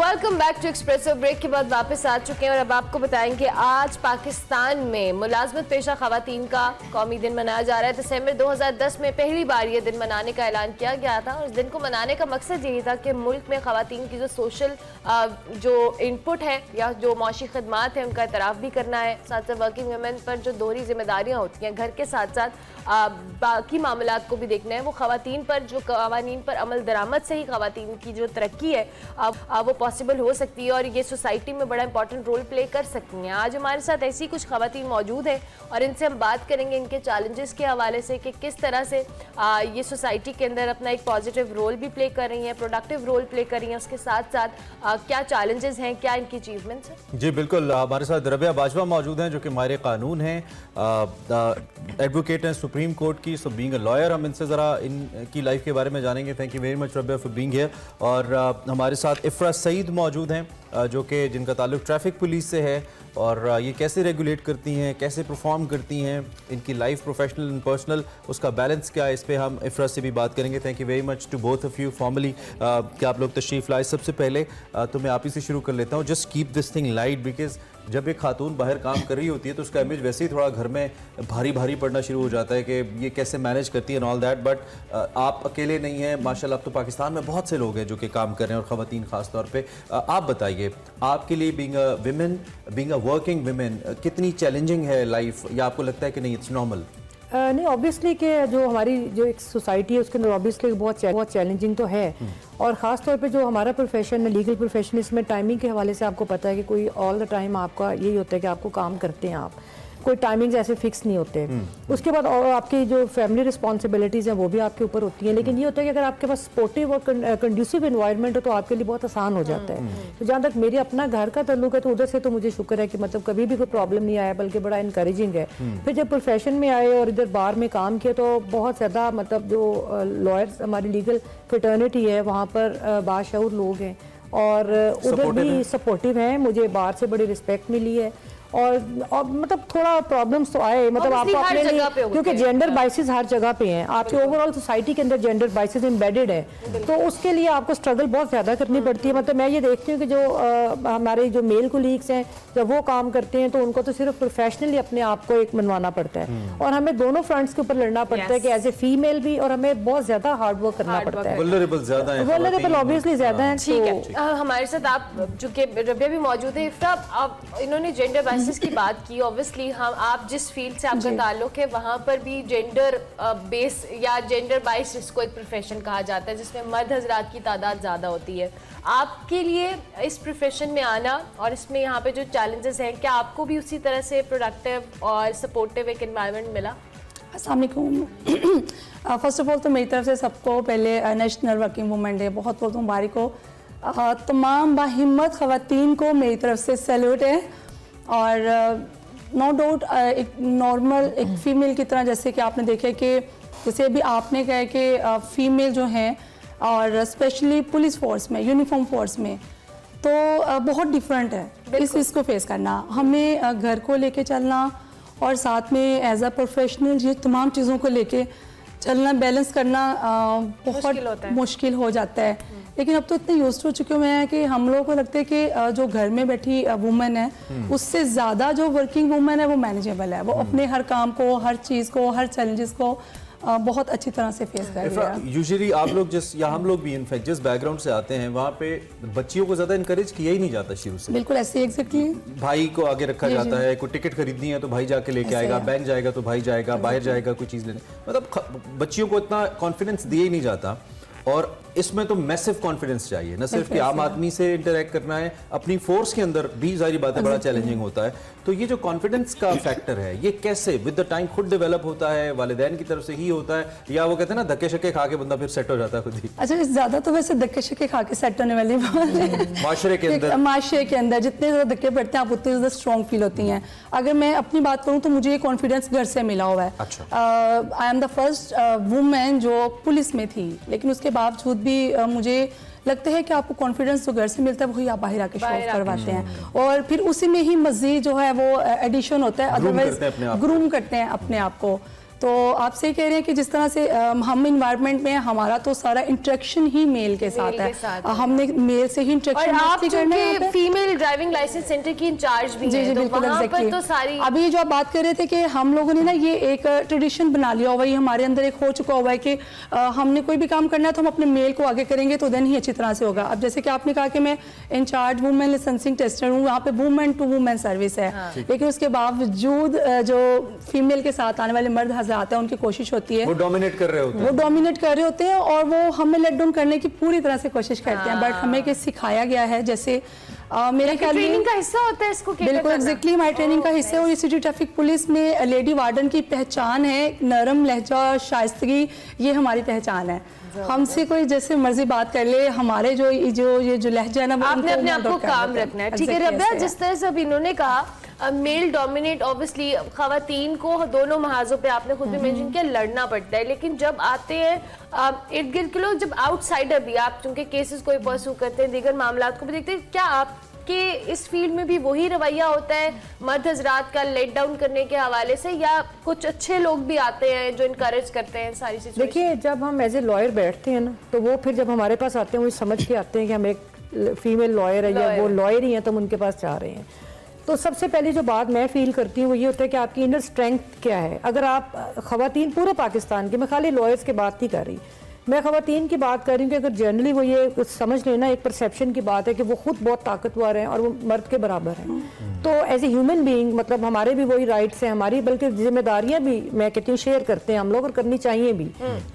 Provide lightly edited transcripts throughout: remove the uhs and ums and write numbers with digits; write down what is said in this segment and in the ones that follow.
Welcome back to Expresso. Break के बाद वापस आ चुके हैं और अब आपको बताएंगे आज पाकिस्तान में मुलाजमत पेशा खवातीन का कौमी दिन मनाया जा रहा है। दिसंबर 2010 में पहली बार ये दिन मनाने का ऐलान किया गया था और इस दिन को मनाने का मकसद यही था कि मुल्क में खवातीन की जो सोशल जो इनपुट है या जो माशी खदमात है उनका एतराफ़ भी करना है। साथ साथ वर्किंग वुमेन पर जो दोहरी जिम्मेदारियाँ होती हैं घर के साथ साथ बाकी मामलात को भी देखना है। वो खवातीन पर जो कवानीन पर अमल दरामद से ही खवातीन की जो तरक्की है वो पॉसिबल हो सकती है और ये सोसाइटी में बड़ा इंपॉर्टेंट रोल प्ले कर सकती हैं। आज हमारे साथ ऐसी कुछ खवातीन मौजूद हैं और इनसे हम बात करेंगे इनके चैलेंजेस के हवाले से कि किस तरह से ये सोसाइटी के अंदर अपना एक पॉजिटिव रोल भी प्ले कर रही हैं, प्रोडक्टिव रोल प्ले कर रही हैं, उसके साथ साथ क्या चैलेंजेस हैं, क्या इनकी अचीवमेंट्स हैं। जी बिल्कुल, हमारे साथ रबिया बाजवा मौजूद हैं जो कि माहिर कानून हैं, एडवोकेट हैं सुप्रीम कोर्ट की। सो बीइंग अ लॉयर हम इनसे ज़रा इनकी लाइफ के बारे में जानेंगे। Thank you very much Rabia for being here. और हमारे साथ इफ्रा सईद मौजूद हैं जो कि जिनका ताल्लुक ट्रैफिक पुलिस से है और ये कैसे रेगुलेट करती हैं, कैसे परफॉर्म करती हैं, इनकी लाइफ प्रोफेशनल एंड पर्सनल उसका बैलेंस क्या है, इस पे हम इफ्रा से भी बात करेंगे। Thank you very much to both of you formally कि आप लोग तशरीफ़ लाए। सबसे पहले तो मैं आप ही से शुरू कर लेता हूँ। Just keep this thing light because जब एक खातून बाहर काम कर रही होती है तो उसका इमेज वैसे ही थोड़ा घर में भारी भारी पड़ना शुरू हो जाता है कि ये कैसे मैनेज करती है एंड ऑल दैट। बट आप अकेले नहीं हैं, माशाल्लाह। अब तो पाकिस्तान में बहुत से लोग हैं जो कि काम कर रहे हैं और ख़वातीन ख़ास तौर पे। आप बताइए आपके लिए being a women, being a working women, कितनी चैलेंजिंग है लाइफ, या आपको लगता है कि नहीं इट्स नॉर्मल? नहीं, ऑब्वियसली कि जो हमारी जो एक सोसाइटी है उसके अंदर ऑब्वियसली बहुत चैलेंजिंग तो है। और ख़ास तौर पे जो हमारा प्रोफेशन है लीगल प्रोफेशन, इसमें टाइमिंग के हवाले से आपको पता है कि कोई ऑल द टाइम आपका यही होता है कि आपको काम करते हैं, आप कोई टाइमिंग्स ऐसे फिक्स नहीं होते। उसके बाद और आपकी जो फैमिली रिस्पॉन्सिबिलिटीज़ हैं वो भी आपके ऊपर होती हैं। लेकिन ये होता है कि अगर आपके पास सपोर्टिव और कंड्यूसिव एनवायरनमेंट हो तो आपके लिए बहुत आसान हो जाता है। तो जहाँ तक मेरे अपना घर का ताल्लुक है तो उधर से तो मुझे शुक्र है कि मतलब कभी भी कोई प्रॉब्लम नहीं आया, बल्कि बड़ा इनकरेजिंग है। फिर जब प्रोफेशन में आए और इधर बार में काम किया तो बहुत ज़्यादा मतलब जो लॉयर्स हमारी लीगल फ्रेटर्निटी है वहाँ पर बाशऊर लोग हैं और उधर भी सपोर्टिव हैं। मुझे बार से बड़ी रिस्पेक्ट मिली है और मतलब थोड़ा प्रॉब्लम्स तो आए, मतलब आपको अपने लिए, क्योंकि जेंडर बाइसेस हर जगह पे हैं, आपके ओवरऑल सोसाइटी के अंदर जेंडर बाइसेस एम्बेडेड है, तो उसके लिए आपको स्ट्रगल बहुत ज़्यादा करनी पड़ती है। मतलब मैं ये देखती हूँ कि जो हमारे जो मेल कोलीग्स हैं जब वो काम करते हैं तो उनको तो सिर्फ प्रोफेशनली अपने आप को एक मनवाना पड़ता है और हमें दोनों फ्रंट्स के ऊपर लड़ना पड़ता है कि एज ए फीमेल भी, और हमें बहुत ज़्यादा हार्ड वर्क करना पड़ता है। वल्नरेबल ऑब्वियसली ज़्यादा है। ठीक है, हमारे साथ आप चूंकि रबिया भी मौजूद है, इन्होंने जेंडर की बात की। ऑब्वियसली हम आप जिस फील्ड से आपका ताल्लुक है वहाँ पर भी जेंडर बेस या जेंडर बाइस इसको एक प्रोफेशन कहा जाता है जिसमें मर्द हजरात की तादाद ज़्यादा होती है। आपके लिए इस प्रोफेशन में आना और इसमें यहाँ पे जो चैलेंजेस हैं, क्या आपको भी उसी तरह से प्रोडक्टिव और सपोर्टिव एक एनवायरनमेंट मिला? अस्सलाम वालेकुम। फर्स्ट ऑफ ऑल तो मेरी तरफ से सबको पहले नेशनल वर्किंग वुमेन डे बहुत बहुत मुबारक हो। तमाम बाहिम्मत ख़वातीन को मेरी तरफ से सैल्यूट है और नो डाउट एक नॉर्मल एक फ़ीमेल की तरह, जैसे कि आपने देखे कि जैसे भी आपने कहा कि फ़ीमेल जो हैं और स्पेशली पुलिस फोर्स में, यूनिफॉर्म फोर्स में, तो बहुत डिफरेंट है इस चीज़ को फेस करना। हमें घर को लेके चलना और साथ में एज अ प्रोफेशनल ये तमाम चीज़ों को लेके चलना, बैलेंस करना बहुत मुश्किल हो जाता है। लेकिन अब तो इतने यूज्ड हो चुके हुए हैं कि हम लोगों को लगता है कि जो घर में बैठी वुमेन है उससे ज़्यादा जो वर्किंग वुमेन है वो मैनेजेबल है। वो अपने हर काम को, हर चीज़ को, हर चैलेंजेस को बहुत अच्छी तरह से फेस कर रही है। यूजुअली आप लोग जिस, या हम लोग भी इनफैक्ट जिस बैकग्राउंड से आते हैं वहाँ पे बच्चियों को ज़्यादा इनकरेज किया ही नहीं जाता शुरू से। बिल्कुल ऐसे एग्जैक्टली भाई को आगे रखा जाता है। कोई टिकट खरीदनी है तो भाई जाके लेके आएगा, बैंक जाएगा तो भाई जाएगा, बाहर जाएगा कोई चीज़ लेने, मतलब बच्चियों को इतना कॉन्फिडेंस दिया ही नहीं जाता। और इसमें तो मैसिव कॉन्फिडेंस चाहिए, न सिर्फ कि आम आदमी से इंटरेक्ट करना है, अपनी फोर्स के अंदर भी जारी बात है बड़ा चैलेंजिंग होता है। तो ये जो कॉन्फिडेंस का फैक्टर है ये कैसे विद द टाइम खुद डेवलप होता है, वालिदैन की तरफ से ही होता है, या वो कहते हैं ना धक्के शक्के खा के बंदा फिर सेट हो जाता है खुद ही? अच्छा, ज्यादा तो वैसे धक्के शक्के खा के सेट होने वाली बात है। माशरे के अंदर जितने ज्यादा धक्के पड़ते हैं आप उतने ज्यादा स्ट्रॉन्ग फील होती हैं। अगर मैं अपनी बात करूँ तो मुझे ये कॉन्फिडेंस घर से मिला हुआ है। I am the first women जो पुलिस में थी, लेकिन उसके बावजूद भी मुझे लगता है कि आपको कॉन्फिडेंस जो घर से मिलता है वही आप बाहर आके शो करवाते हैं और फिर उसी में ही मजीद जो है वो एडिशन होता है। अदरवाइज ग्रूम करते हैं अपने आप को। तो आप सही कह रहे हैं कि जिस तरह से हम इन्वायरमेंट में हमारा तो सारा इंटरेक्शन ही मेल के साथ है, हमने मेल से ही और इंटरेक्शन आप करना है यहाँ पे। फीमेल ड्राइविंग लाइसेंस सेंटर की इंचार्ज भी जी हैं, जी तो बिल्कुल वहाँ पर exactly। तो सारी अभी जो आप बात कर रहे थे कि हम लोगों ने ना ये एक ट्रेडिशन बना लिया हुआ है, हमारे अंदर एक हो चुका हुआ है कि हमने कोई भी काम करना है तो हम अपने मेल को आगे करेंगे तो देन ही अच्छी तरह से होगा। अब जैसे कि आपने कहा कि मैं इंचार्ज वुमेन लाइसेंसिंग टेस्टर हूँ, वहाँ पे वुमेन टू वुमेन सर्विस है, लेकिन उसके बावजूद जो फीमेल के साथ आने वाले मर्द हजरात हैं उनकी कोशिश होती है, वो डोमिनेट कर रहे होते हैं, वो डोमिनेट कर रहे होते हैं और वो हमें लेट डाउन करने की पूरी तरह से कोशिश करते हैं। बट हमें कि सिखाया गया है, जैसे मेरे ख्याल में ट्रेनिंग का हिस्सा होता है इसको cater बिल्कुल करना? एग्जैक्टली हमारी ट्रेनिंग का हिस्सा है। और ये सिटी ट्रैफिक पुलिस में लेडी वार्डन की पहचान है, नरम लहजा, शाइस्तगी, ये हमारी पहचान है। हमसे कोई जैसे मर्जी बात कर ले, हमारे जो लहजा है ना, वो आपने उनको अपने आप को note कर काम लेते हैं। रखना है, ठीक है Exactly रबिया? ऐसे है। जिस तरह से अभी इन्होंने कहा मेल डोमिनेट, ऑब्वियसली खवातीन को दोनों महाजों पे आपने खुद भी मेंशन किया लड़ना पड़ता है, लेकिन जब आते हैं इर्द गिर्द के लोग, जब आउटसाइडर भी, आप चूंकि केसेस को परस्यू करते हैं, दीगर मामला को भी देखते हैं, क्या आपके इस फील्ड में भी वही रवैया होता है मर्द हजरात का लेट डाउन करने के हवाले से, या कुछ अच्छे लोग भी आते हैं जो इनकरेज करते हैं सारी सिचुएशन? देखिए, जब हम एज ए लॉयर बैठते हैं ना, तो वो फिर जब हमारे पास आते हैं वो समझ के आते हैं कि हम एक फीमेल लॉयर है या वो लॉयर ही है, तो हम उनके पास जा रहे हैं। तो सबसे पहली जो बात मैं फील करती हूँ वो ये होता है कि आपकी इनर स्ट्रेंथ क्या है। अगर आप खवातीन पूरे पाकिस्तान की, मैं खाली लॉयर्स की बात नहीं कर रही, मैं खवातीन की बात कर रही हूँ कि अगर जनरली वो ये कुछ समझ लेना, एक परसेप्शन की बात है कि वो खुद बहुत ताकतवर हैं और वो मर्द के बराबर हैं, तो एज ए ह्यूमन बीइंग मतलब हमारे भी वही राइट्स हैं, हमारी बल्कि जिम्मेदारियां भी मैं कहती हूँ शेयर करते हैं हम लोग, और करनी चाहिए भी,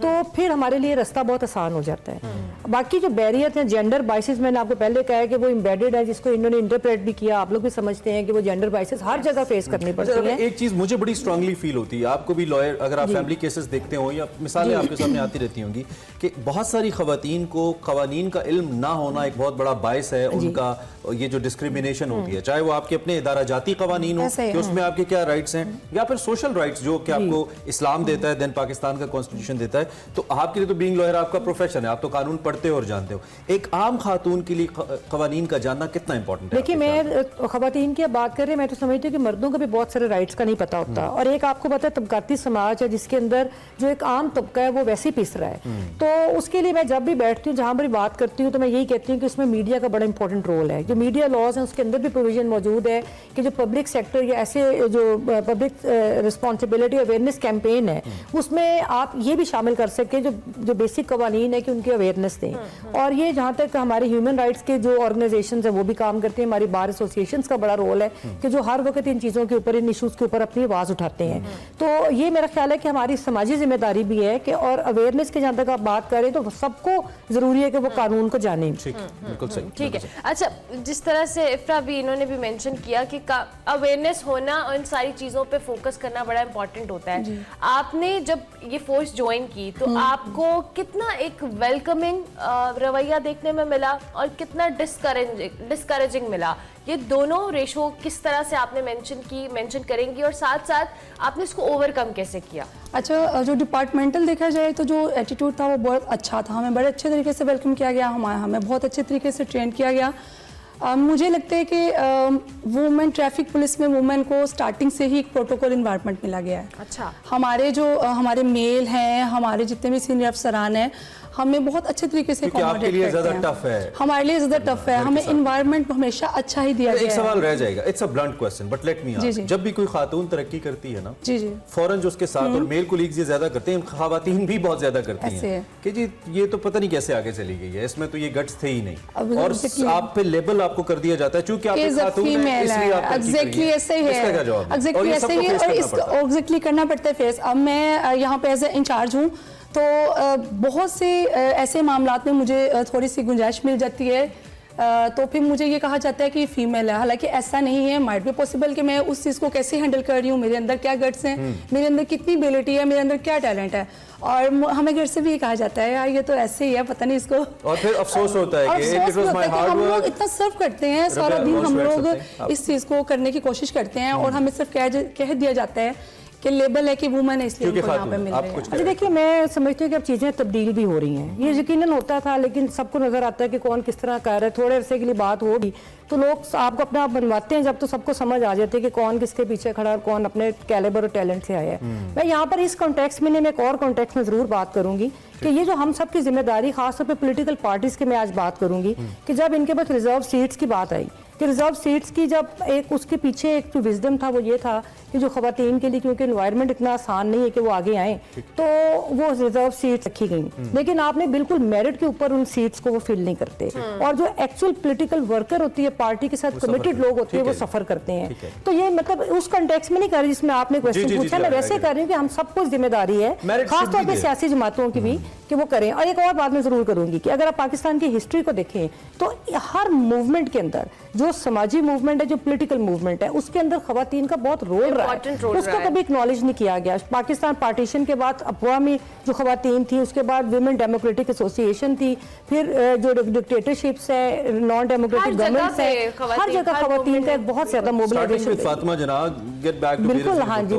तो फिर हमारे लिए रास्ता बहुत आसान हो जाता है। बाकी जो बैरियर हैं, जेंडर बाइसेस, मैंने आपको पहले कहा है कि वो इम्बेडेड है, जिसको इन्होंने इंटरप्रेट भी किया, आप लोग भी समझते हैं कि वो जेंडर बाइसेस हर जगह फेस करनी पड़ती है। एक चीज मुझे बड़ी स्ट्रांगली फील होती है, आपको भी लॉयर, अगर आप फैमिली केसेस देखते हो या मिसालें आपके सामने आती रहती होंगी कि बहुत सारी खवातीन को कवानीन का इल्म ना होना एक बहुत बड़ा बायस है उनका, ये जो डिस्क्रिमिनेशन होती है, चाहे वो आपके अपने इदारा जाती कवानीन हो कि उसमें आपके क्या राइट्स हैं, या फिर सोशल राइट्स जो कि आपको इस्लाम देता है, देन पाकिस्तान का कॉन्स्टिट्यूशन देता है। तो आपके लिए तो बीइंग लॉयर आपका प्रोफेशन है, आप तो कानून पढ़ते हो और जानते हो। एक आम खातून के लिए कवानीन का जानना कितना इंपॉर्टेंट है? देखिए, मैं खवातीन की बात कर रही, मैं तो समझती हूँ कि मर्दों को भी बहुत सारे राइट्स का नहीं पता होता, और एक आपको पता है तबकाती समाज है जिसके अंदर जो एक आम तबका है वो वैसे ही पिस रहा है। तो उसके लिए मैं जब भी बैठती हूँ, जहाँ पर बात करती हूँ, तो मैं यही कहती हूँ कि उसमें मीडिया का बड़ा इंपॉर्टेंट रोल है। जो मीडिया लॉज हैं उसके अंदर भी प्रोविजन मौजूद है कि जो पब्लिक सेक्टर या ऐसे जो पब्लिक रिस्पॉन्सिबिलिटी अवेयरनेस कैंपेन है, उसमें आप ये भी शामिल कर सकें जो बेसिक कवानीन है कि उनकी अवेयरनेस दें। और ये जहाँ तक हमारे ह्यूमन राइट्स के जो ऑर्गेनाइजेशन है वो भी काम करते हैं, हमारी बार एसोसिएशन का बड़ा रोल है कि जो हर वक्त इन चीज़ों के ऊपर, इन इशूज़ के ऊपर अपनी आवाज़ उठाते हैं। तो ये मेरा ख्याल है कि हमारी समाजी जिम्मेदारी भी है कि, और अवेयरनेस के जहाँ तक आप बात करें तो सबको जरूरी है कि वो कानून को जाने। बिल्कुल सही, ठीक है। अच्छा, जिस तरह से इफ्रा भी इन्होंने भी मेंशन किया कि अवेयरनेस होना और इन सारी चीज़ों पे फोकस करना बड़ा इंपॉर्टेंट होता है। आपने जब ये फोर्स ज्वाइन की तो आपको कितना एक वेलकमिंग रवैया देखने में मिला और कितना डिस्करेजिंग मिला? ये दोनों रेशो किस तरह से आपने मेंशन करेंगी, और साथ साथ आपने इसको ओवरकम कैसे किया? अच्छा, जो डिपार्टमेंटल देखा जाए तो जो एटीट्यूड था वो बहुत अच्छा था, हमें बड़े अच्छे तरीके से वेलकम किया गया, हमें बहुत अच्छे तरीके से ट्रेन किया गया। मुझे लगता है कि वुमेन ट्रैफिक पुलिस में वुमेन को स्टार्टिंग से ही एक प्रोटोकॉल इन्वायरमेंट मिला गया है। अच्छा, हमारे मेल हैं, हमारे जितने भी सीनियर अफसरान हैं, हमें बहुत अच्छे तरीके से आपके लिए ज्यादा टफ है, हमारे लिए ज्यादा टफ है, हमें इन्वायरमेंट हमेशा अच्छा ही दिया गया है। एक सवाल रह जाएगा, it's a blunt question but let me ask, जब भी कोई खातून तरक्की करती है ना, जी जी, फौरन जो उसके साथ, और मेल कोलीग्स ये ज्यादा करते हैं, खवातीन भी बहुत ज्यादा करती हैं कि जी ये तो पता नहीं कैसे आगे चली गई है, इसमें तो ये गट्स थे ही नहीं, और आप पे लेबल आपको कर दिया जाता है चूंकि आप एक खातून हैं, इसलिए आप एग्जैक्टली ऐसे ही है, इसका क्या जवाब है? एग्जैक्टली ऐसे ही है, और इसको एग्जैक्टली करना पड़ता है फेस। अब मैं यहाँ पे एज ए इंचार्ज हूँ, तो बहुत से ऐसे मामलात में मुझे थोड़ी सी गुंजाइश मिल जाती है, तो फिर मुझे ये कहा जाता है कि फीमेल है, हालांकि ऐसा नहीं है। माइट बी पॉसिबल कि मैं उस चीज़ को कैसे हैंडल कर रही हूँ, मेरे अंदर क्या गट्स हैं, मेरे अंदर कितनी एबिलिटी है, मेरे अंदर क्या टैलेंट है, और हमें घर से भी कहा जाता है यार ये तो ऐसे ही है, पता नहीं इसको, और फिर अफसोस होता है कि हम लोग इतना सर्व करते हैं, सारा दिन हम लोग इस चीज़ को करने की कोशिश करते हैं, और हमें सिर्फ कह दिया जाता है कि लेबल है कि वुमेन है इसलिए क्योंकि उनको यहाँ पे खातून, मिल आप रहे कुछ हैं। अच्छा देखिए, मैं समझती हूँ कि अब चीज़ें तब्दील भी हो रही हैं। ये यकीनन होता था, लेकिन सबको नज़र आता है कि कौन किस तरह कर रहा है। थोड़े अरसे के लिए बात होगी तो लोग आपको अपना आप बनवाते हैं, जब तो सबको समझ आ जाती है कि कौन किसके पीछे खड़ा है और कौन अपने कैलिबर और टैलेंट से आया है। मैं यहाँ पर इस कॉन्टेक्स्ट में नहीं, मैं एक और कॉन्टेक्स्ट में ज़रूर बात करूँगी कि ये जो हम सब की जिम्मेदारी, खासतौर पर पोलिटिकल पार्टीज़ की मैं आज बात करूँगी कि जब इनके पास रिजर्व सीट्स की बात आई कि रिजर्व सीट्स की जब एक उसके पीछे एक जो विजडम था वो ये था कि जो खवातीन के लिए, क्योंकि एनवायरनमेंट इतना आसान नहीं है कि वो आगे आएँ, तो वो रिजर्व सीट्स रखी गई। लेकिन आपने बिल्कुल मेरिट के ऊपर उन सीट्स को वो फिल नहीं करते, और जो एक्चुअल पॉलिटिकल वर्कर होती है, पार्टी के साथ कमिटेड लोग होते हैं, वो सफर करते हैं। तो ये मतलब उस कंटेक्स्ट में नहीं कर रही जिसमें आपने क्वेश्चन पूछा, मैं वैसे कर रही हूँ कि हम सबको जिम्मेदारी है, खासतौर पर सियासी जमातों की भी, कि वो करें। और एक और बात मैं जरूर करूंगी कि अगर आप पाकिस्तान की हिस्ट्री को देखें तो हर मूवमेंट के अंदर, जो समाजी मूवमेंट है, जो पॉलिटिकल मूवमेंट है, उसके अंदर खवातीन का बहुत रोल रहा है, उसको कभी एक्नॉलेज नहीं किया गया। पाकिस्तान पार्टीशन के बाद अफवाह में जो खवातीन थी, उसके बाद विमेन डेमोक्रेटिक एसोसिएशन थी, फिर जो डिक्टेटरशिप्स है, नॉन डेमोक्रेटिक गवर्नमेंट्स है, हर जगह खवातीन का बहुत ज्यादा मोबिलाइजेशन। फातिमा जनाब, गेट बैक टू बिल्कुल, हाँ जी,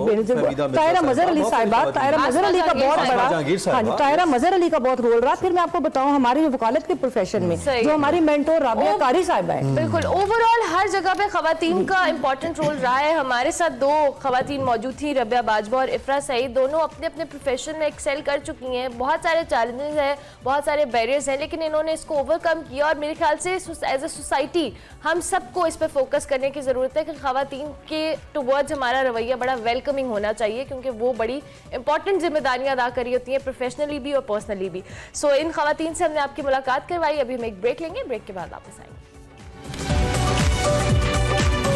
तायरा मजहर अली साहिबा, तायरा मजहर अली का बहुत बड़ा, हाँ जी, तायरा मजहर अली का बहुत रोल रहा। फिर मैं आपको बताऊं हमारी वकालत के प्रोफेशन में जो हमारी मेंटोर राबिया कारी साहिबा है। बिल्कुल, ओवरऑल हर जगह पे खवातीन का इंपॉर्टेंट रोल रहा है। हमारे साथ दो खवातीन मौजूद थी, रबिया बाजवा और इफ्रा सईद, दोनों अपने अपने प्रोफेशन में एक्सेल कर चुकी हैं। बहुत सारे चैलेंजेस हैं, बहुत सारे बैरियर्स हैं, लेकिन इन्होंने इसको ओवरकम किया। और मेरे ख्याल से एज ए सोसाइटी हम सबको इस पर फोकस करने की ज़रूरत है कि खवातीन के टुवर्ड्स हमारा रवैया बड़ा वेलकमिंग होना चाहिए, क्योंकि वो बड़ी इंपॉर्टेंट जिम्मेदारियां अदा करी होती हैं, प्रोफेशनली भी और पर्सनली भी। सो इन खवातीन से हमने आपकी मुलाकात करवाई। अभी हम एक ब्रेक लेंगे, ब्रेक के बाद वापस आएंगे।